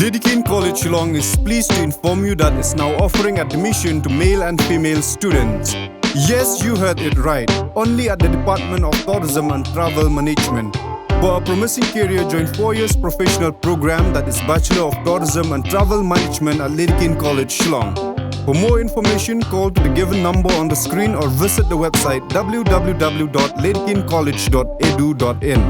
Lidkin College Shillong is pleased to inform you that it's now offering admission to male and female students. Yes, you heard it right. Only at the Department of Tourism and Travel Management. For a promising career, join 4 years professional program that is Bachelor of Tourism and Travel Management at Lidkin College Shillong. For more information, call to the given number on the screen or visit the website www.lidkincollege.edu.in.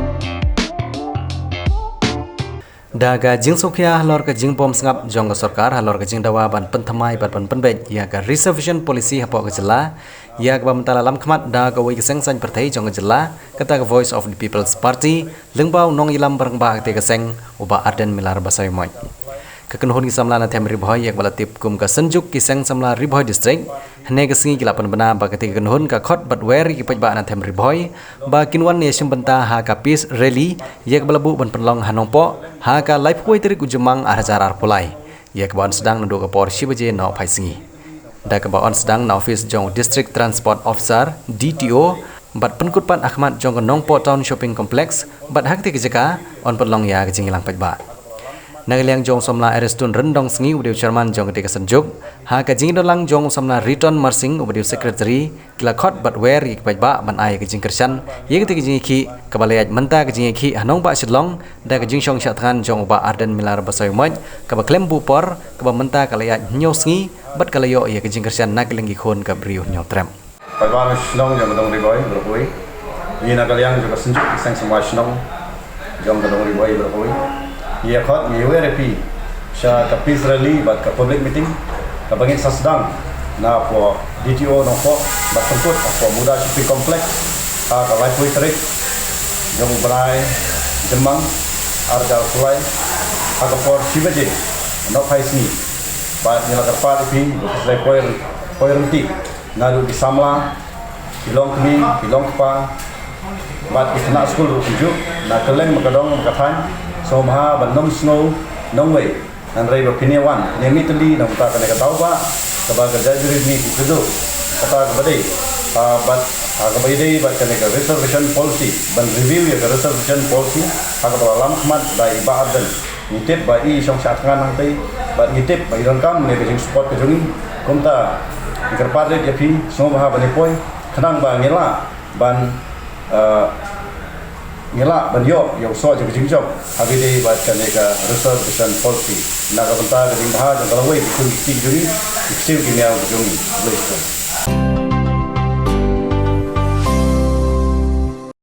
Daga jing sokya halor ka jing pom sngap jong sarkar halor ka jing dawa ban penthamai ban penbej ya ka reservation policy hapo ka jela ya ka mentala lam khmat da ka wei ka seng san perthai jong ka jela kata ka voice of the people's party lengbau nong ilam barang ba te ka seng uba arden milar basai moi ka kenhon ki samla na them ribhoi yak bala tip kum ka sanjuk ki seng samla ribhoi district hne ka singi ki lapan bana ba ka te kenhon ka khot bat wer ki pajba na them ribhoi ba kinwan ne benta ha ka peace rally yak bala bu ban penlong hanong po ha ka live poi teri kujemang arjar arpulai yak ban sedang ndu ka por shibaje no phai singi da ka ban sedang na office jong district transport officer DTO bat penkut pan Ahmad jong nong po town shopping complex bat hak te jaka on penlong ya ka jingilang pajba Nagaliang jong somla arestun rendong sengi udiu chairman jong ketika senjuk ha ka jing dolang jong somla return marsing udiu secretary kila khot bat wer ik pajba ban ai ka jing kersan ye ketika jing ki kabalayat menta ka jing ki hanong ba sidlong da ka jing song chathan jong ba arden milar basai moj ka ba klem bu por ka ba menta kalayat nyo sengi bat kalayo ye ka jing kersan nagling ki khon ka briu nyo trem pajba sidlong jong dong riboy berpoi ye nagaliang jong senjuk sang semua sidlong jong dong riboy berpoi ia khot mi WRP sha ka peace rally bat ka public meeting ka bangin sasdang na po DTO no po bat temput po muda shopping complex ka live point trip jong brai jemang arjal sulai ka por sibaje no paisni bat nila ka pa pi slai poir runti na du disamla kilong kmi kilong pa bat itna school rujuk na keleng makadong makathan so maha bandom snow nong way and ray opinion one nemitli nong ta kana tahu ba sebagai judge ni itu kata kepada but agak ide bat kana reservation policy ban review ya reservation policy agak dalam khmat dai ba adan nitip ba i song sat ngan nang tai bat nitip ba irangkam ne ke support ke juni komta kerpade ya pi so maha bani poi khanang ba ngela ban ngela banyo yo so je jing job habide bat kane ka reservation policy na ka banta ka ding ha jang kalawai kun ti juri siu ki miao jung